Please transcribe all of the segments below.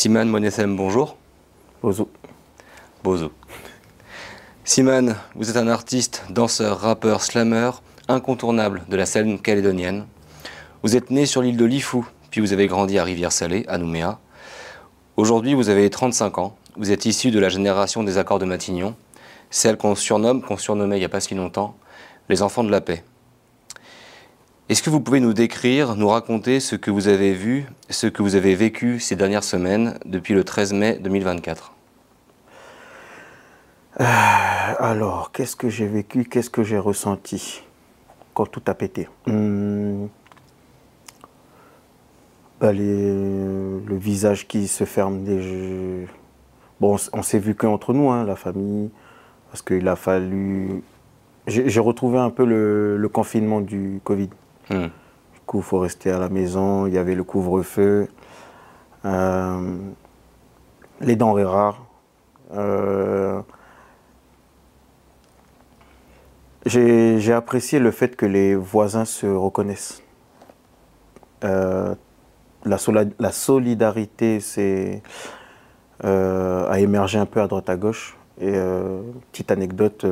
Simane Monessem, bonjour. Bozo. Bozo. Simane, vous êtes un artiste, danseur, rappeur, slammer, incontournable de la scène calédonienne. Vous êtes né sur l'île de Lifou, puis vous avez grandi à Rivière-Salée, à Nouméa. Aujourd'hui, vous avez 35 ans. Vous êtes issu de la génération des accords de Matignon, celle qu'on surnommait il n'y a pas si longtemps, les enfants de la paix. Est-ce que vous pouvez nous décrire, nous raconter ce que vous avez vu, ce que vous avez vécu ces dernières semaines depuis le 13 mai 2024 ? Alors, qu'est-ce que j'ai vécu, qu'est-ce que j'ai ressenti quand tout a pété? Le visage qui se ferme. Bon, on s'est vu qu'entre nous, hein, la famille, parce qu'il a fallu... J'ai retrouvé un peu le confinement du Covid. Du coup, il faut rester à la maison, il y avait le couvre-feu, les denrées rares. J'ai apprécié le fait que les voisins se reconnaissent. La solidarité a émergé un peu à droite à gauche. Et petite anecdote,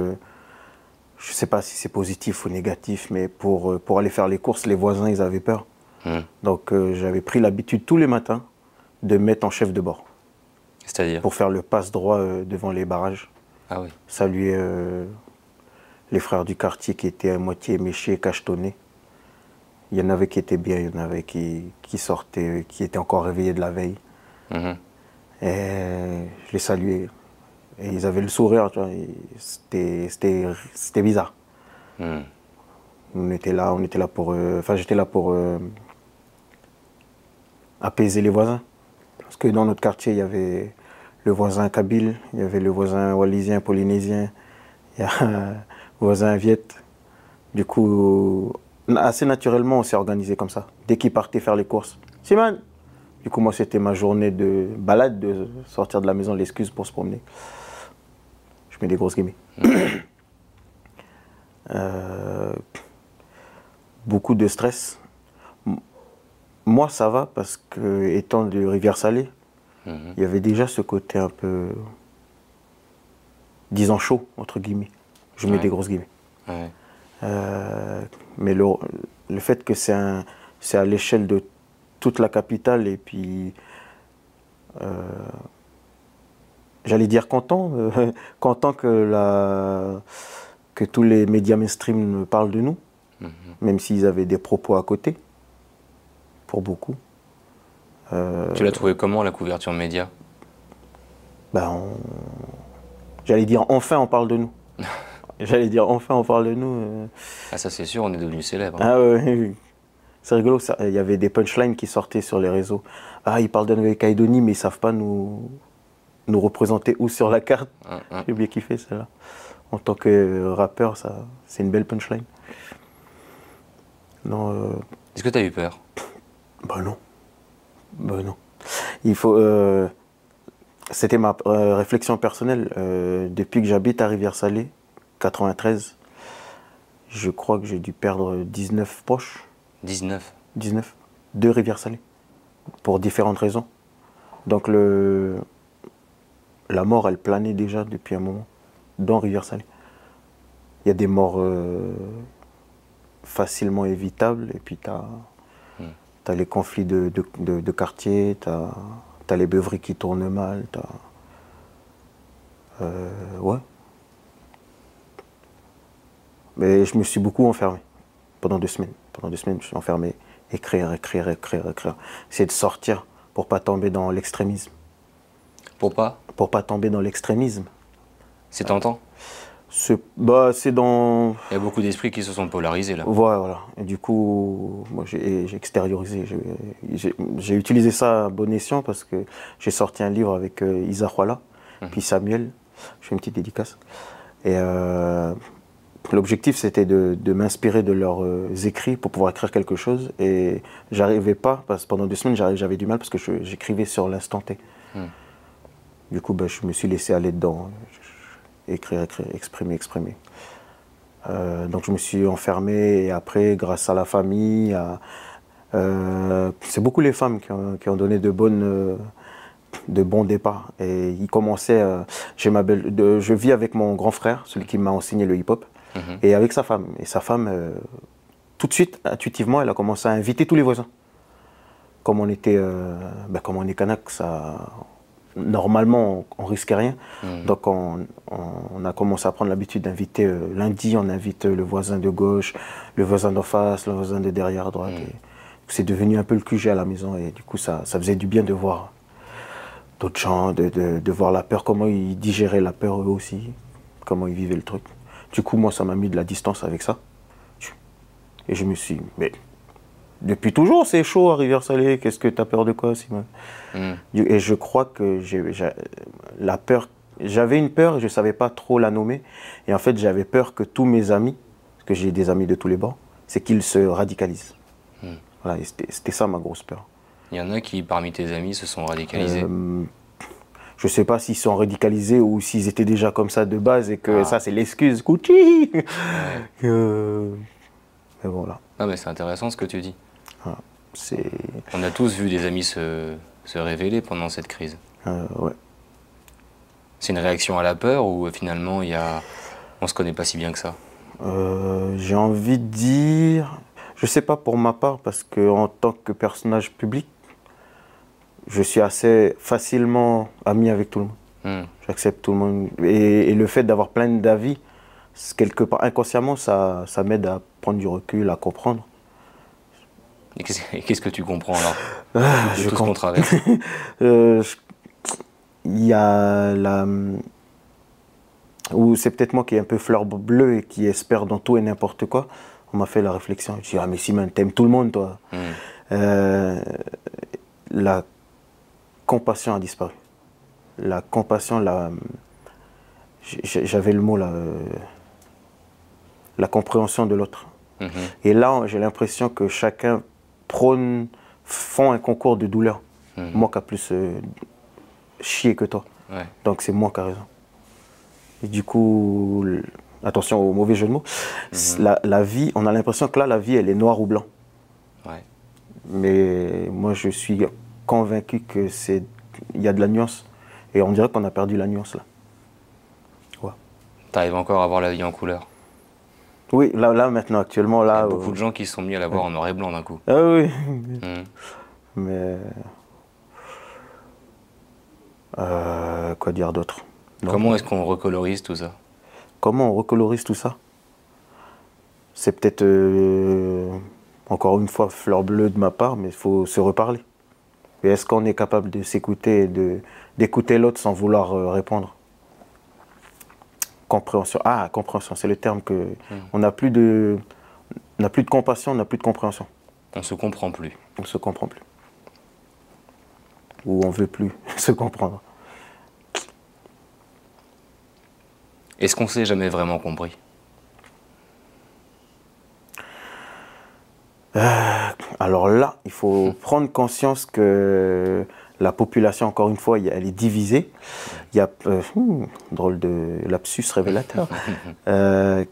je ne sais pas si c'est positif ou négatif, mais pour aller faire les courses, les voisins, ils avaient peur. Donc j'avais pris l'habitude tous les matins de me mettre en chef de bord. C'est-à-dire? Pour faire le passe-droit devant les barrages. Ah oui. Saluer les frères du quartier qui étaient à moitié éméchés, cachetonnés. Il y en avait qui étaient bien, il y en avait qui sortaient, qui étaient encore réveillés de la veille. Et je les saluais. Et ils avaient le sourire, tu vois. C'était bizarre. On était là pour... Enfin, j'étais là pour apaiser les voisins. Parce que dans notre quartier, il y avait le voisin kabyle, il y avait le voisin wallisien, polynésien, il y a le voisin viet. Du coup, assez naturellement, on s'est organisé comme ça. Dès qu'ils partaient faire les courses, Simane! Du coup, moi, c'était ma journée de balade, de sortir de la maison, l'excuse pour se promener. Je mets des grosses guillemets. Beaucoup de stress. Moi, ça va parce que, étant de Rivière-Salée, il y avait déjà ce côté un peu, disons chaud, entre guillemets. Je mets des grosses guillemets. Mais le fait que c'est à l'échelle de toute la capitale et puis, j'allais dire content, content que tous les médias mainstream parlent de nous, même s'ils avaient des propos à côté, pour beaucoup. Tu l'as trouvé comment, la couverture média? J'allais dire enfin on parle de nous. J'allais dire enfin on parle de nous. Ah ça c'est sûr, on est devenu célèbre. Ah oui. C'est rigolo, il y avait des punchlines qui sortaient sur les réseaux. Ah, ils parlent de Nouvelle-Calédonie, mais ils ne savent pas nous représenter où sur la carte. J'ai bien kiffé celle-là. En tant que rappeur, c'est une belle punchline. Non. Est-ce que tu as eu peur? Non. Non. Il faut. C'était ma réflexion personnelle. Depuis que j'habite à Rivière-Salée, 93, je crois que j'ai dû perdre 19 proches. 19 de Rivière-Salée, pour différentes raisons. Donc la mort, elle planait déjà depuis un moment dans Rivière-Salée. Il y a des morts facilement évitables, et puis tu as les conflits de quartier, tu as les beuveries qui tournent mal, ouais. Mais je me suis beaucoup enfermé pendant 2 semaines. Pendant 2 semaines, je me suis enfermé, écrire. Essayer de sortir pour pas tomber dans l'extrémisme. Pour pas tomber dans l'extrémisme. C'est tentant? C'est dans... Il y a beaucoup d'esprits qui se sont polarisés là. Voilà. Et du coup, moi j'ai extériorisé. J'ai utilisé ça à bon escient parce que j'ai sorti un livre avec Isa Huala, puis Samuel. Je fais une petite dédicace. Et l'objectif, c'était de m'inspirer de leurs écrits pour pouvoir écrire quelque chose. Et j'arrivais pas, parce que pendant 2 semaines, j'avais du mal parce que j'écrivais sur l'instant T. Du coup, je me suis laissé aller dedans. Écrire, exprimer. Donc je me suis enfermé et après, grâce à la famille, c'est beaucoup les femmes qui ont donné de bonnes de bon départ. Et il commençait, je vis avec mon grand frère, celui qui m'a enseigné le hip-hop, et avec sa femme. Et sa femme, tout de suite, intuitivement, elle a commencé à inviter tous les voisins. Comme on était, comme on est Kanak, ça, normalement, on risquait rien. Donc on a commencé à prendre l'habitude d'inviter, lundi, on invite le voisin de gauche, le voisin d'en face, le voisin de derrière à droite. C'est devenu un peu le QG à la maison, et du coup, ça faisait du bien de voir d'autres gens, de voir la peur, comment ils digéraient la peur eux aussi, comment ils vivaient le truc. Du coup, moi, ça m'a mis de la distance avec ça. Et je me suis dit, mais depuis toujours, c'est chaud à Rivière-Salée, qu'est-ce que t'as peur de quoi, Simon? Et je crois que la peur, j'avais une peur, je ne savais pas trop la nommer. Et en fait, j'avais peur que tous mes amis, parce que j'ai des amis de tous les bords, c'est qu'ils se radicalisent. Voilà, c'était ça ma grosse peur. Il y en a qui, parmi tes amis, se sont radicalisés. Je ne sais pas s'ils sont radicalisés ou s'ils étaient déjà comme ça de base et que ça, c'est l'excuse. Kouchi. Mais voilà. Ah, mais c'est intéressant ce que tu dis. Voilà. On a tous vu des amis se révéler pendant cette crise. Ouais. C'est une réaction à la peur ou finalement on se connaît pas si bien que ça? J'ai envie de dire, je sais pas pour ma part, parce qu'en tant que personnage public, je suis assez facilement ami avec tout le monde. J'accepte tout le monde. Et le fait d'avoir plein d'avis, quelque part inconsciemment, ça m'aide à prendre du recul, à comprendre. Et qu'est-ce que tu comprends alors de tout ce qu'on traverse? Il y a ou c'est peut-être moi qui est un peu fleur bleue et qui espère dans tout et n'importe quoi. On m'a fait la réflexion. Je dis, ah mais Simon, t'aimes tout le monde toi. La compassion a disparu. La compassion, j'avais le mot là, la compréhension de l'autre. Et là, j'ai l'impression que chacun font un concours de douleur. Moi qui a plus chier que toi. Ouais. Donc c'est moi qui a raison. Et du coup, attention au mauvais jeu de mots, la vie, on a l'impression que là, la vie, elle est noire ou blanc. Ouais. Mais moi, je suis convaincu que il y a de la nuance. Et on dirait qu'on a perdu la nuance là. Ouais. T'arrives encore à voir la vie en couleur? Oui, là maintenant, actuellement, là... Il y a beaucoup de gens qui se sont mis à la voir en noir et blanc d'un coup. Ah oui. Mais... quoi dire d'autre? Comment est-ce qu'on recolorise tout ça? Comment on recolorise tout ça? C'est peut-être, encore une fois, fleur bleue de ma part, mais il faut se reparler. Et est-ce qu'on est capable de s'écouter et d'écouter l'autre sans vouloir répondre? Compréhension. Ah, compréhension, c'est le terme que... On n'a plus de compassion, on n'a plus de compréhension. On se comprend plus. On se comprend plus. Ou on veut plus se comprendre. Est-ce qu'on s'est jamais vraiment compris? Alors là, il faut prendre conscience que la population, encore une fois, elle est divisée. Il y a... drôle de lapsus révélateur. Elle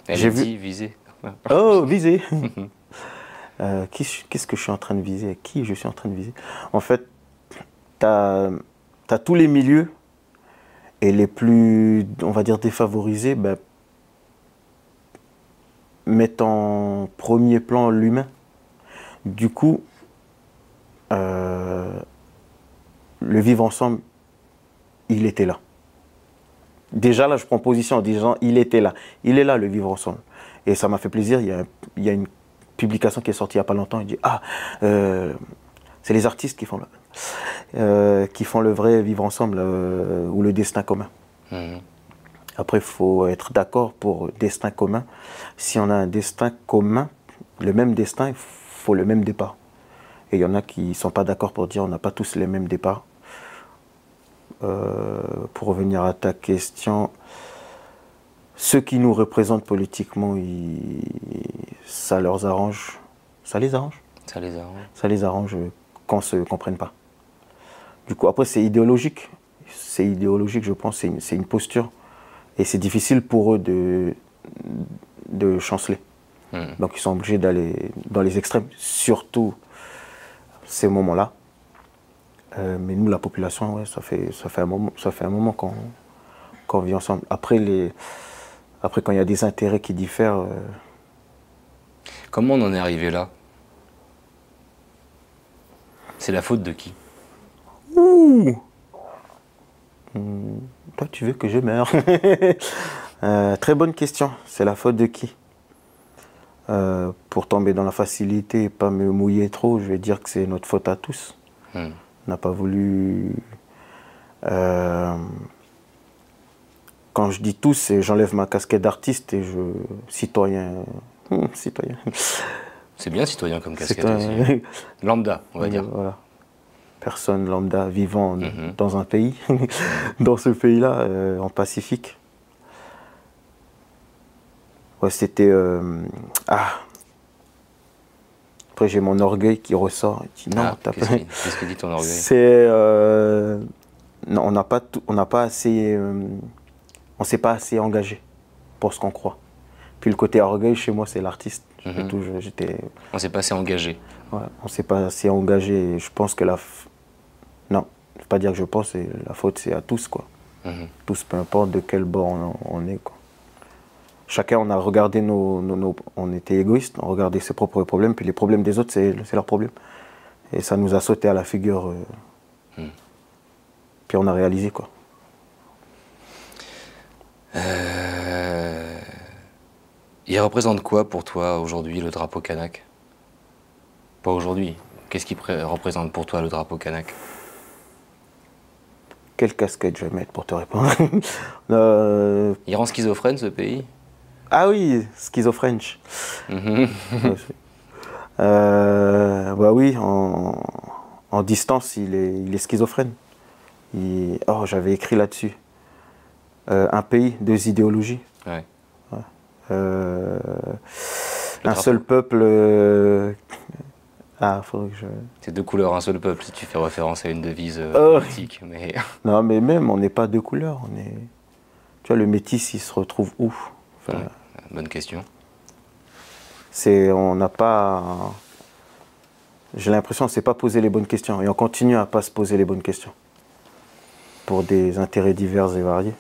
est divisée. Oh, visée. Qu'est-ce que je suis en train de viser? Qui je suis en train de viser? En fait, tu as tous les milieux et les plus, on va dire, défavorisés, mettent en premier plan l'humain. Du coup, le vivre ensemble, il était là. Déjà là, je prends position en disant, il était là. Il est là, le vivre ensemble. Et ça m'a fait plaisir, il y a une publication qui est sortie il n'y a pas longtemps, il dit, c'est les artistes qui font le vrai vivre ensemble ou le destin commun. Après, il faut être d'accord pour destin commun. Si on a un destin commun, le même destin, il faut le même départ. Et il y en a qui ne sont pas d'accord pour dire on n'a pas tous les mêmes départs. Pour revenir à ta question, ceux qui nous représentent politiquement, ça leur arrange. Ça les arrange. Ça les arrange. Ça les arrange qu'on ne se comprenne pas. Du coup, après, c'est idéologique. C'est idéologique, je pense. C'est une posture. Et c'est difficile pour eux de chanceler. Donc, ils sont obligés d'aller dans les extrêmes, surtout ces moments-là. Mais nous, la population, ouais, ça fait un moment qu'on vit ensemble. Après, quand il y a des intérêts qui diffèrent... Comment on en est arrivé là? C'est la faute de qui? Ouh. Toi, tu veux que je meure? Très bonne question. C'est la faute de qui? Pour tomber dans la facilité et pas me mouiller trop, je vais dire que c'est notre faute à tous. On n'a pas voulu... quand je dis tous, j'enlève ma casquette d'artiste et citoyen. Citoyen. C'est bien citoyen comme casquette aussi. Lambda, on va dire. Voilà. Personne lambda vivant dans un pays, dans ce pays-là, en Pacifique. Ouais, c'était... Après, j'ai mon orgueil qui ressort. Non, qu'est-ce que dit ton orgueil? C'est... Non, on n'a pas assez... on s'est pas assez engagé pour ce qu'on croit. Puis le côté orgueil, chez moi, c'est l'artiste. On s'est pas assez engagé. Ouais, on s'est pas assez engagé. Et je pense que non, je ne veux pas dire que je pense, la faute, c'est à tous, quoi. Tous, peu importe de quel bord on est, quoi. Chacun, on a regardé on était égoïste, on regardait ses propres problèmes, puis les problèmes des autres, c'est leurs problèmes. Et ça nous a sauté à la figure. Puis on a réalisé, quoi. Il représente quoi pour toi aujourd'hui le drapeau kanak? Pas aujourd'hui. Qu'est-ce qui représente pour toi le drapeau kanak? Quelle casquette je vais mettre pour te répondre? Il rend schizophrène ce pays? Ah oui, schizophrène. Bah oui, en distance, il est schizophrène. Oh, j'avais écrit là-dessus. Un pays, deux idéologies. Ouais. Un seul peuple. Faudrait que je... C'est deux couleurs, un seul peuple, si tu fais référence à une devise politique. Mais... Non, mais même, on n'est pas deux couleurs. Tu vois, le métis, il se retrouve où? Enfin, ouais, bonne question. On n'a pas... J'ai l'impression qu'on ne s'est pas posé les bonnes questions. Et on continue à ne pas se poser les bonnes questions. Pour des intérêts divers et variés.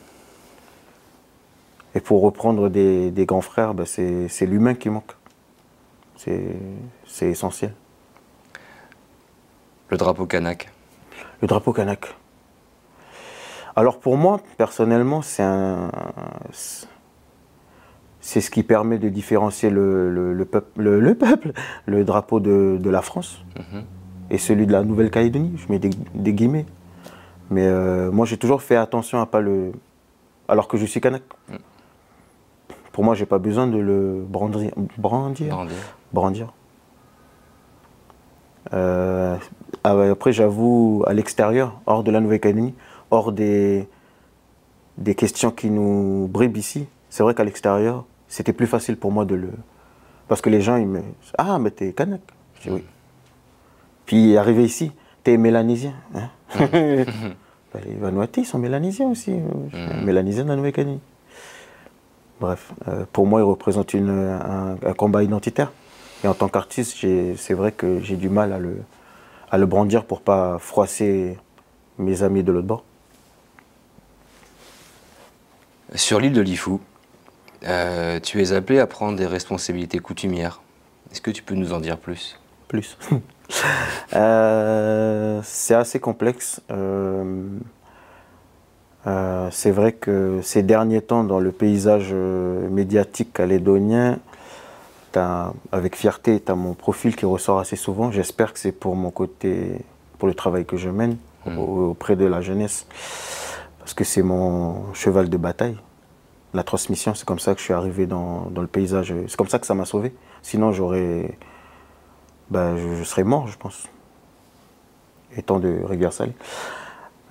Et pour reprendre des grands frères, ben c'est l'humain qui manque. C'est essentiel. Le drapeau kanak. Le drapeau kanak. Alors pour moi, personnellement, c'est ce qui permet de différencier le drapeau de la France et celui de la Nouvelle-Calédonie. Je mets des guillemets. Mais moi, j'ai toujours fait attention à pas le... Alors que je suis kanak. Pour moi, j'ai pas besoin de le brandir. Après, j'avoue, à l'extérieur, hors de la Nouvelle-Calédonie, hors des questions qui nous bribent ici, c'est vrai qu'à l'extérieur, c'était plus facile pour moi de le... Parce que les gens, ils me disent « Ah, mais t'es kanak ». Je dis « Oui ». Puis, arrivé ici, « T'es mélanésien hein ?» Les Vanuatis, ils sont mélanésiens aussi. Mélanésiens de la Nouvelle-Calédonie. Bref, pour moi, il représente un combat identitaire. Et en tant qu'artiste, c'est vrai que j'ai du mal à le brandir pour ne pas froisser mes amis de l'autre bord. Sur l'île de Lifou, tu es appelé à prendre des responsabilités coutumières. Est-ce que tu peux nous en dire plus? Plus. C'est assez complexe. C'est vrai que ces derniers temps, dans le paysage médiatique calédonien, avec fierté, tu as mon profil qui ressort assez souvent. J'espère que c'est pour mon côté, pour le travail que je mène auprès de la jeunesse. Parce que c'est mon cheval de bataille. La transmission, c'est comme ça que je suis arrivé dans le paysage. C'est comme ça que ça m'a sauvé. Sinon, je serais mort, je pense. Étant de Rivière-Salée.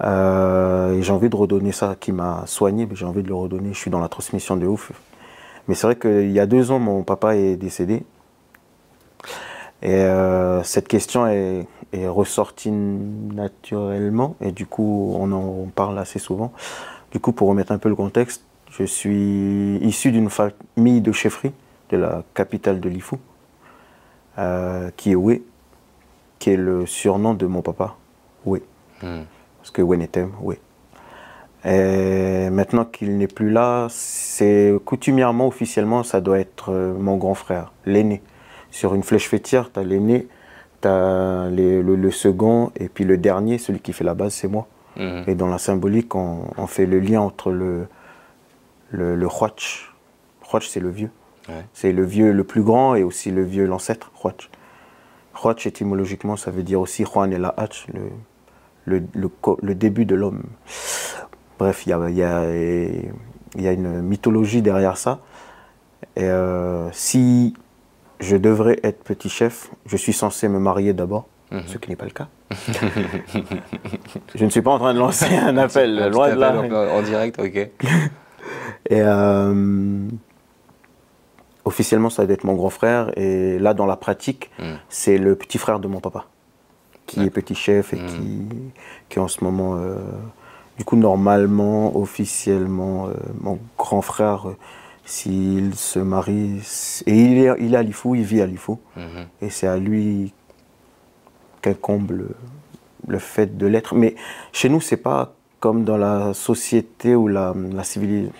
Et j'ai envie de redonner ça qui m'a soigné, mais j'ai envie de le redonner. Je suis dans la transmission de ouf. Mais c'est vrai qu'il y a 2 ans, mon papa est décédé. Et cette question est ressortie naturellement. Et du coup, on en parle assez souvent. Du coup, pour remettre un peu le contexte, je suis issu d'une famille de chefferie de la capitale de Lifou, qui est Oué, qui est le surnom de mon papa, Oué. Parce que Wenetem, oui. Et maintenant qu'il n'est plus là, c'est coutumièrement, officiellement, ça doit être mon grand frère, l'aîné. Sur une flèche fêtière, tu as l'aîné, tu as le second, et puis le dernier, celui qui fait la base, c'est moi. Et dans la symbolique, on fait le lien entre le Huach. Huach, c'est le vieux. Ouais. C'est le vieux le plus grand et aussi le vieux, l'ancêtre, Huach. Huach, étymologiquement, ça veut dire aussi Juan et la Hach, le début de l'homme. Bref, il y a une mythologie derrière ça. Et si je devrais être petit chef, je suis censé me marier d'abord, ce qui n'est pas le cas. Je ne suis pas en train de lancer un appel, loin de là. En direct, ok. Et officiellement, ça doit être mon grand frère. Et là, dans la pratique, c'est le petit frère de mon papa, qui est petit chef et qui en ce moment... Du coup, normalement, officiellement, mon grand frère, s'il se marie, et il est à Lifou, il vit à Lifou, et c'est à lui qu'incombe le fait de l'être. Mais chez nous, c'est pas comme dans la société ou la civilisation.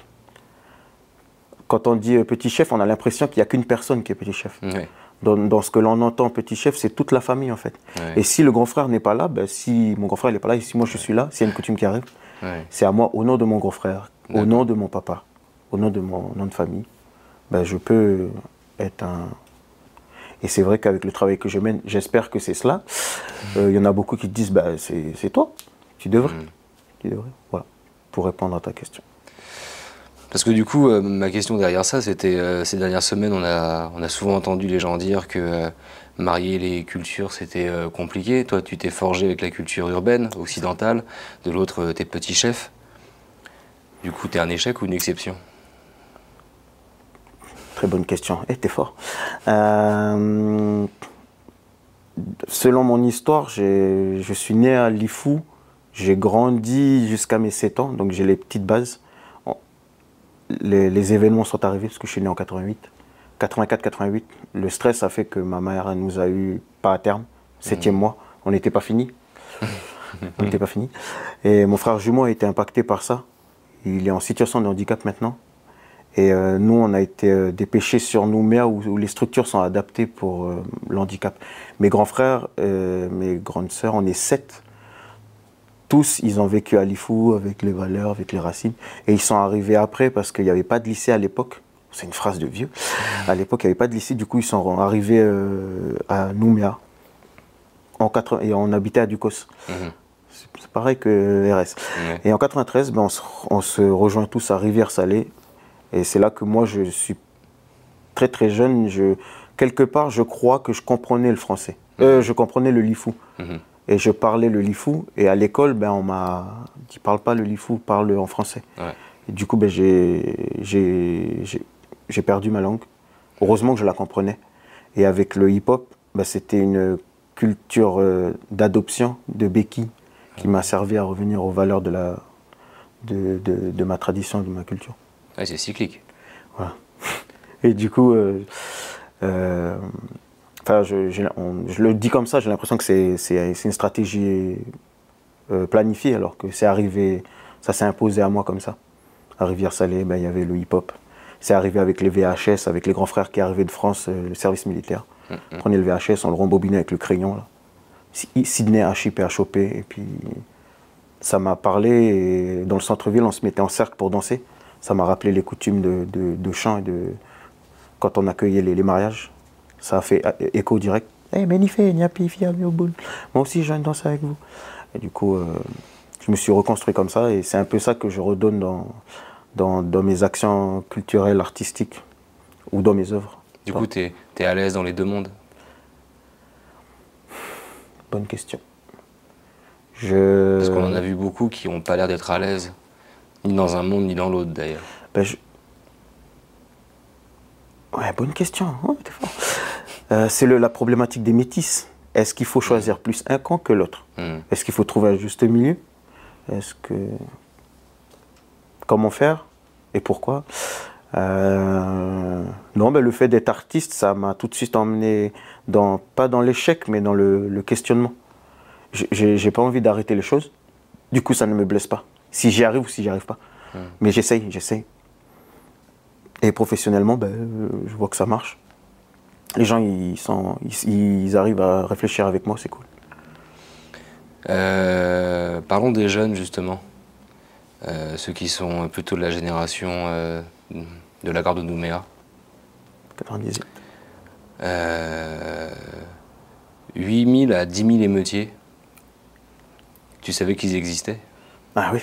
Quand on dit petit chef, on a l'impression qu'il n'y a qu'une personne qui est petit chef. Oui. Dans ce que l'on entend petit chef, c'est toute la famille en fait. Oui. Et si le grand frère n'est pas là, ben, si mon grand frère n'est pas là, et si moi je suis là, s'il y a une coutume qui arrive, c'est à moi, au nom de mon grand frère, au nom de mon papa, au nom de mon nom de famille, ben, je peux être un... Et c'est vrai qu'avec le travail que je mène, j'espère que c'est cela. Il y en a beaucoup qui te disent, ben, c'est toi, tu devrais. Tu devrais. Voilà, pour répondre à ta question. Parce que du coup, ma question derrière ça, c'était ces dernières semaines, on a souvent entendu les gens dire que marier les cultures, c'était compliqué. Toi, tu t'es forgé avec la culture urbaine, occidentale. De l'autre, t'es petit chef. Du coup, t'es un échec ou une exception? Très bonne question. Eh, t'es fort. Selon mon histoire, je suis né à Lifou. J'ai grandi jusqu'à mes 7 ans, donc j'ai les petites bases. Les événements sont arrivés parce que je suis né en 88. 84-88, le stress a fait que ma mère nous a eu pas à terme, 7e mois, on n'était pas fini. On n'était pas fini. Et mon frère jumeau a été impacté par ça. Il est en situation de handicap maintenant. Et nous, on a été dépêchés sur Nouméa où les structures sont adaptées pour l'handicap. Mes grands frères, mes grandes sœurs, on est 7. Tous, ils ont vécu à Lifou avec les valeurs, avec les racines. Et ils sont arrivés après parce qu'il n'y avait pas de lycée à l'époque. C'est une phrase de vieux. À l'époque, il n'y avait pas de lycée. Du coup, ils sont arrivés à Nouméa. Et on habitait à Ducos. C'est pareil que RS. Et en 93, ben, on se rejoint tous à Rivière-Salée. Et c'est là que moi, je suis très très jeune. Quelque part, je crois que je comprenais le français. Je comprenais le Lifou. Et je parlais le Lifou. Et à l'école, ben, on m'a dit, parle pas le Lifou, parle en français. Et du coup, ben, j'ai perdu ma langue. Heureusement que je la comprenais. Et avec le hip-hop, ben, c'était une culture d'adoption, de béquille, qui m'a servi à revenir aux valeurs de ma tradition, de ma culture. Ouais, c'est cyclique. Voilà. Et du coup, je le dis comme ça, j'ai l'impression que c'est une stratégie planifiée, alors que c'est arrivé, ça s'est imposé à moi comme ça. À Rivière-Salée, ben, il y avait le hip-hop. C'est arrivé avec les VHS, avec les grands frères qui arrivaient de France, le service militaire. On prenait le VHS, on le rembobinait avec le crayon. Là. Sydney HIP et HOP, et puis ça m'a parlé. Et dans le centre-ville, on se mettait en cercle pour danser. Ça m'a rappelé les coutumes de chant et quand on accueillait les mariages. Ça a fait écho direct. Hey, Ménifé, Niapi, Fia, Mioboul. Moi aussi, je viens de danser avec vous. Et du coup, je me suis reconstruit comme ça. Et c'est un peu ça que je redonne dans mes actions culturelles, artistiques ou dans mes œuvres. Du coup, tu es à l'aise dans les deux mondes? Bonne question. Parce qu'on en a vu beaucoup qui n'ont pas l'air d'être à l'aise, ni dans un monde, ni dans l'autre d'ailleurs. Ben Ouais, bonne question. Oh, t'es fort. C'est la problématique des métis. Est-ce qu'il faut choisir plus un camp que l'autre? Est-ce qu'il faut trouver un juste milieu? Comment faire? Et pourquoi? Non, ben, le fait d'être artiste, ça m'a tout de suite emmené pas dans l'échec, mais dans le questionnement. j'ai pas envie d'arrêter les choses. Du coup, ça ne me blesse pas. Si j'y arrive ou si j'y arrive pas. Mais j'essaye. Et professionnellement, je vois que ça marche. Les gens, ils arrivent à réfléchir avec moi, c'est cool. Parlons des jeunes, justement. Ceux qui sont plutôt de la génération de la gare de Nouméa. 98. 8 000 à 10 000 émeutiers. Tu savais qu'ils existaient? Ah oui.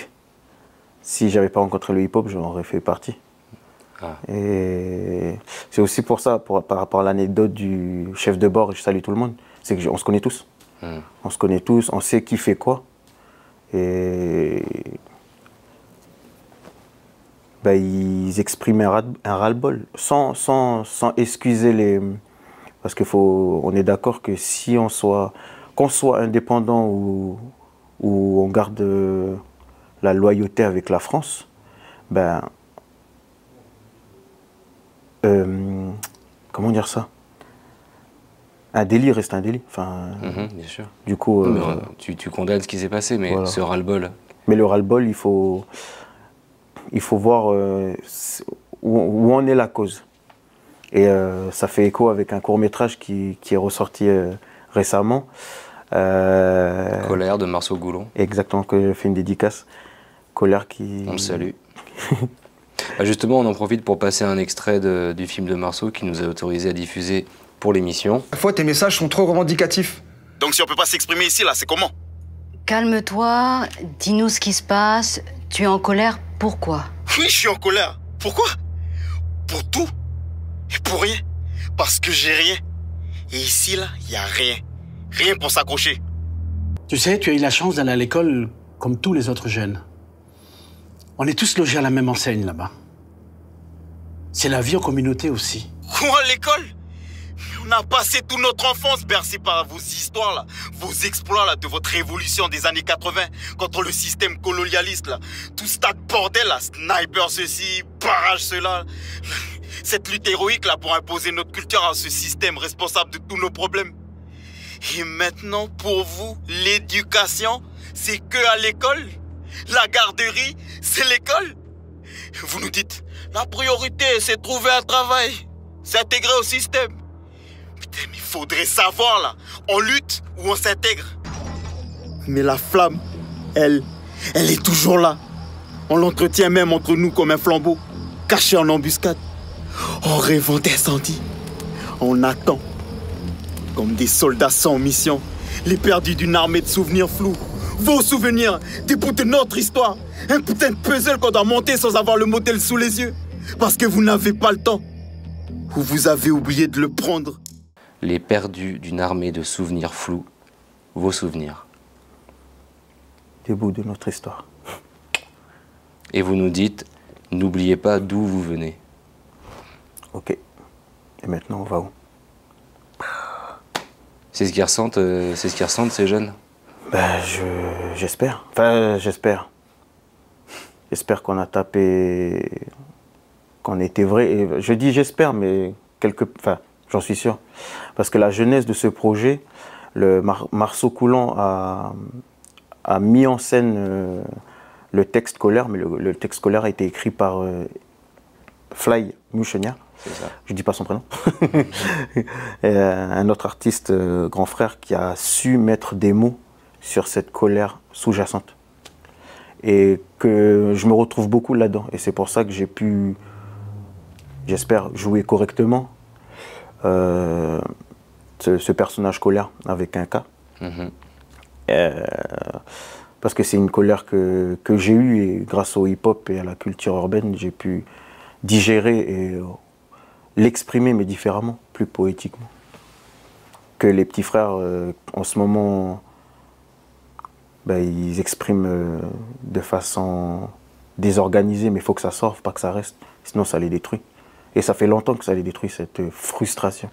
Si j'avais pas rencontré le hip-hop, j'en aurais fait partie. Ah. Et c'est aussi pour ça, par rapport à l'anecdote du chef de bord, et je salue tout le monde, c'est qu'on se connaît tous. On se connaît tous, on sait qui fait quoi. Et ils expriment un ras-le-bol, sans excuser les... Parce on est d'accord que si qu'on soit indépendant ou on garde la loyauté avec la France, comment dire ça? Un délit reste un délit. Enfin, bien sûr. Du coup, tu condamnes ce qui s'est passé, mais voilà. Ce ras-le-bol. Mais le ras-le-bol, il faut voir où en est la cause. Et ça fait écho avec un court-métrage qui est ressorti récemment. Colère de Marceau Goulon. Exactement, que j'ai fait une dédicace. Colère qui... On le salue. Justement, on en profite pour passer un extrait du film de Marceau qui nous a autorisé à diffuser pour l'émission. Parfois, tes messages sont trop revendicatifs. Donc si on peut pas s'exprimer ici, là, c'est comment? Calme-toi, dis-nous ce qui se passe. Tu es en colère, pourquoi? Oui, je suis en colère. Pourquoi? Pour tout. Et pour rien. Parce que j'ai rien. Et ici, là, il n'y a rien. Rien pour s'accrocher. Tu sais, tu as eu la chance d'aller à l'école comme tous les autres jeunes. On est tous logés à la même enseigne là-bas. C'est la vie en communauté aussi. Quoi, l'école? On a passé toute notre enfance bercé par vos histoires, là, vos exploits là, de votre révolution des années 80 contre le système colonialiste. Là. Tout ce tas de bordel, là, sniper ceci, barrage cela. Cette lutte héroïque là, pour imposer notre culture à ce système responsable de tous nos problèmes. Et maintenant, pour vous, l'éducation, c'est que à l'école? La garderie, c'est l'école? Vous nous dites, la priorité, c'est de trouver un travail, s'intégrer au système. Putain, mais il faudrait savoir, là, on lutte ou on s'intègre? Mais la flamme, elle est toujours là. On l'entretient même entre nous comme un flambeau, caché en embuscade. En rêvant d'incendie, on attend. Comme des soldats sans mission, les perdus d'une armée de souvenirs flous. Vos souvenirs, des bouts de notre histoire. Un putain de puzzle qu'on doit monter sans avoir le modèle sous les yeux. Parce que vous n'avez pas le temps. Ou vous avez oublié de le prendre. Les perdus d'une armée de souvenirs flous. Vos souvenirs. Des bouts de notre histoire. Et vous nous dites, n'oubliez pas d'où vous venez. Ok. Et maintenant, on va où? C'est ce qu'ils ressentent, ces jeunes? J'espère. Enfin, j'espère. J'espère qu'on a tapé, qu'on était vrai. Et je dis j'espère, mais j'en suis sûr. Parce que la jeunesse de ce projet, Marceau Goulon a mis en scène le texte Colère, mais le texte Colère a été écrit par Fly Mouchenia. Je ne dis pas son prénom. Un autre artiste, grand frère, qui a su mettre des mots sur cette colère sous-jacente. Et que je me retrouve beaucoup là-dedans. Et c'est pour ça que j'ai pu, j'espère, jouer correctement ce personnage colère avec un K. Parce que c'est une colère que j'ai eue et grâce au hip-hop et à la culture urbaine, j'ai pu digérer et l'exprimer, mais différemment, plus poétiquement. Que les petits frères, en ce moment, ils expriment de façon désorganisée, mais il faut que ça sorte, pas que ça reste, sinon ça les détruit. Et ça fait longtemps que ça les détruit, cette frustration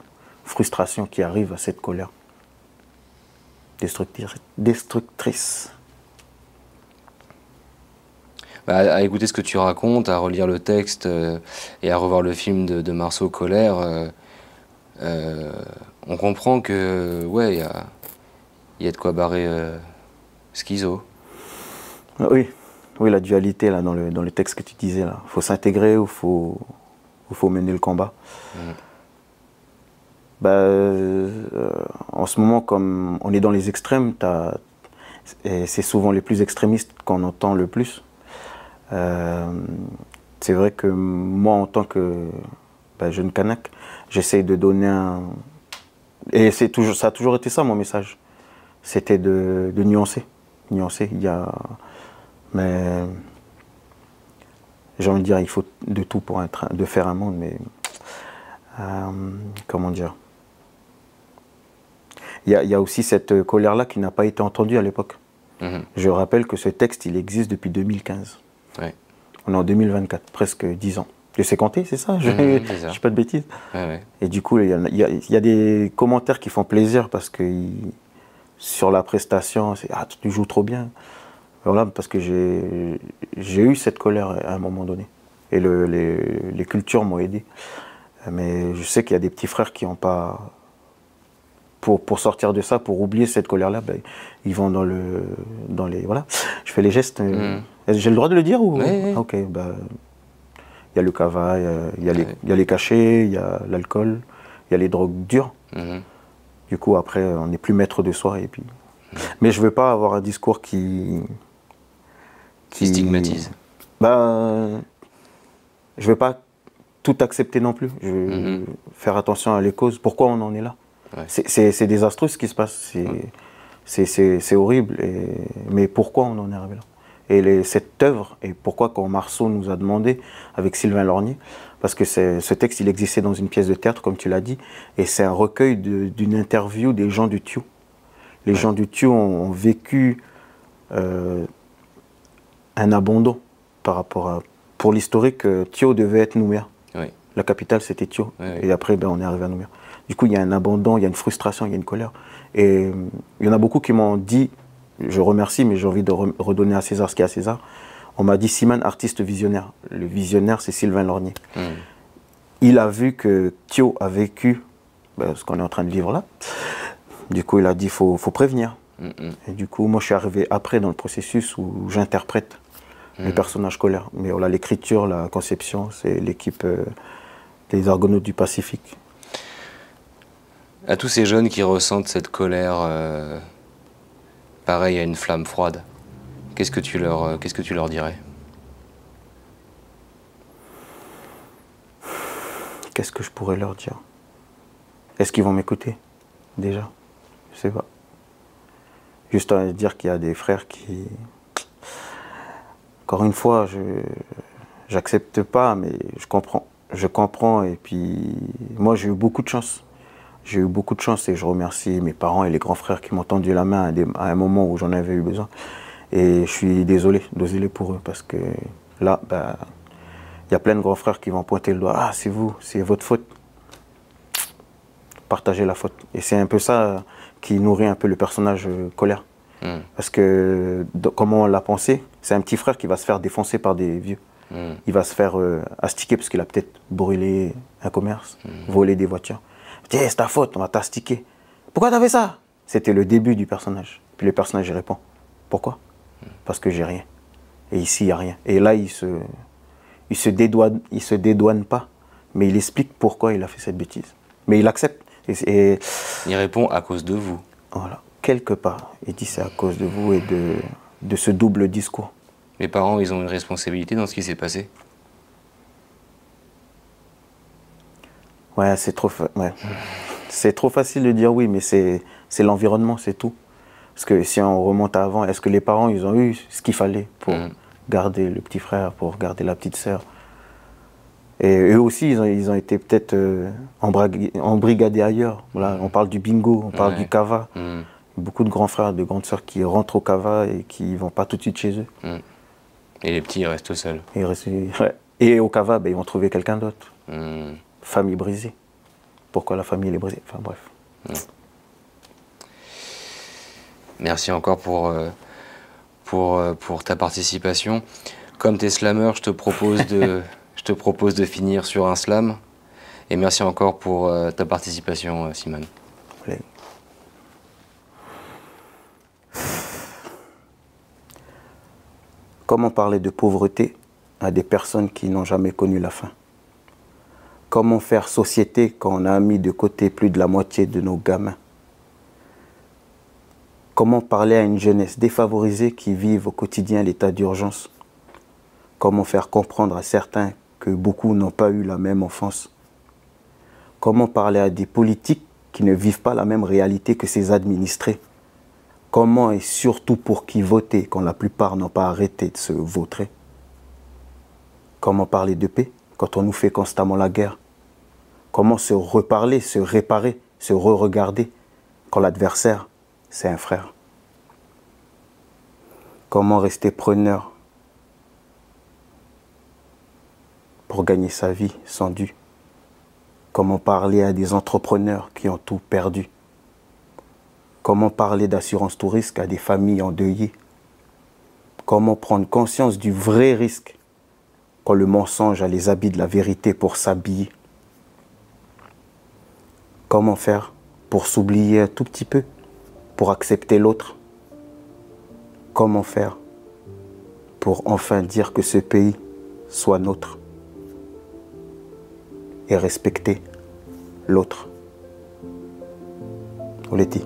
qui arrive à cette colère destructrice. À écouter ce que tu racontes, à relire le texte et à revoir le film de Marceau Colère, on comprend que, ouais, Il y a de quoi barrer Schizo. Oui, oui, la dualité là, dans le texte que tu disais, il faut s'intégrer ou faut mener le combat. En ce moment, comme on est dans les extrêmes, et c'est souvent les plus extrémistes qu'on entend le plus. C'est vrai que moi, en tant que jeune Kanak, j'essaye de donner un... Et ça a toujours été ça, mon message. C'était de nuancer. Nuancer, mais j'ai envie de dire, il faut de tout pour de faire un monde, mais comment dire, il y a aussi cette colère-là qui n'a pas été entendue à l'époque. Je rappelle que ce texte, il existe depuis 2015. Ouais. On est en 2024, presque 10 ans. Je sais compter, c'est ça? Je ne dis pas de bêtises. Ouais. Et du coup, il y a des commentaires qui font plaisir parce que sur la prestation, c'est « Ah, tu joues trop bien ». Voilà, parce que j'ai eu cette colère à un moment donné. Et les cultures m'ont aidé. Mais je sais qu'il y a des petits frères qui n'ont pas... Pour sortir de ça, pour oublier cette colère-là, ils vont dans les... Voilà, je fais les gestes. J'ai le droit de le dire ou... Oui. Ok, il y a le cava, il y a les cachets, il y a l'alcool, il y a les drogues dures. Du coup, après, on n'est plus maître de soi. Et puis... Mais je ne veux pas avoir un discours qui stigmatise. Je ne veux pas tout accepter non plus. Je veux faire attention à les causes. Pourquoi on en est là? C'est désastreux ce qui se passe. C'est horrible. Mais pourquoi on en est arrivé là? Et cette œuvre, et pourquoi quand Marceau nous a demandé, avec Sylvain Lorgnier, parce que ce texte, il existait dans une pièce de théâtre, comme tu l'as dit, et c'est un recueil d'une interview des gens du Thio. Les gens du Thio ont vécu un abandon par rapport à... Pour l'historique, Thio devait être Nouméa. Oui. La capitale, c'était Thio. Oui. Et après, on est arrivé à Nouméa. Du coup, il y a un abandon, il y a une frustration, il y a une colère. Et il y en a beaucoup qui m'ont dit, je remercie, mais j'ai envie de redonner à César ce qui est à César. On m'a dit Simane, artiste visionnaire. Le visionnaire, c'est Sylvain Lorgnier. Il a vu que Thio a vécu ce qu'on est en train de vivre là. Du coup, il a dit, faut prévenir. Et du coup, moi, je suis arrivé après dans le processus où j'interprète les personnages colères. Mais voilà, l'écriture, la conception, c'est l'équipe des Argonautes du Pacifique. À tous ces jeunes qui ressentent cette colère, pareil à une flamme froide, qu'est-ce que tu leur dirais? Qu'est-ce que je pourrais leur dire? Est-ce qu'ils vont m'écouter? Déjà, je sais pas. Juste à dire qu'il y a des frères qui... Encore une fois, j'accepte pas, mais je comprends. Je comprends, et puis moi j'ai eu beaucoup de chance. J'ai eu beaucoup de chance et je remercie mes parents et les grands frères qui m'ont tendu la main à un moment où j'en avais eu besoin. Et je suis désolé pour eux, parce que là, il y a plein de grands frères qui vont pointer le doigt. Ah, c'est vous, c'est votre faute. Partagez la faute. Et c'est un peu ça qui nourrit un peu le personnage colère. Parce que, comment on l'a pensé, c'est un petit frère qui va se faire défoncer par des vieux. Il va se faire astiquer parce qu'il a peut-être brûlé un commerce, volé des voitures. Il dit, hey, c'est ta faute, on va t'astiquer. Pourquoi t'as fait ça? C'était le début du personnage. Puis le personnage, il répond. Pourquoi? Parce que j'ai rien. Et ici, il n'y a rien. Et là, il se dédouane pas, mais il explique pourquoi il a fait cette bêtise. Mais il accepte. Et il répond à cause de vous. Voilà, quelque part. Il dit c'est à cause de vous et de ce double discours. Les parents, ils ont une responsabilité dans ce qui s'est passé? Ouais, c'est trop facile de dire oui, mais c'est l'environnement, c'est tout. Parce que si on remonte à avant, est-ce que les parents, ils ont eu ce qu'il fallait pour garder le petit frère, pour garder la petite sœur? Et eux aussi, ils ont été peut-être embrigadés ailleurs. Voilà, on parle du bingo, on parle du cava. Beaucoup de grands frères, de grandes sœurs qui rentrent au cava et qui ne vont pas tout de suite chez eux. Et les petits, ils restent seuls. Et au cava, ils vont trouver quelqu'un d'autre. Famille brisée. Pourquoi la famille est brisée? Enfin bref. Merci encore pour ta participation. Comme tu es slammer, je te propose de finir sur un slam. Et merci encore pour ta participation, Simane. Allez. Comment parler de pauvreté à des personnes qui n'ont jamais connu la faim? Comment faire société quand on a mis de côté plus de la moitié de nos gamins? Comment parler à une jeunesse défavorisée qui vit au quotidien l'état d'urgence? Comment faire comprendre à certains que beaucoup n'ont pas eu la même enfance? Comment parler à des politiques qui ne vivent pas la même réalité que ses administrés? Comment et surtout pour qui voter quand la plupart n'ont pas arrêté de se vautrer? Comment parler de paix quand on nous fait constamment la guerre? Comment se reparler, se réparer, se re-regarder quand l'adversaire, c'est un frère? Comment rester preneur pour gagner sa vie sans dû? Comment parler à des entrepreneurs qui ont tout perdu? Comment parler d'assurance tout risque à des familles endeuillées? Comment prendre conscience du vrai risque quand le mensonge a les habits de la vérité pour s'habiller? Comment faire pour s'oublier un tout petit peu, pour accepter l'autre? Comment faire pour enfin dire que ce pays soit nôtre et respecter l'autre? Oleti.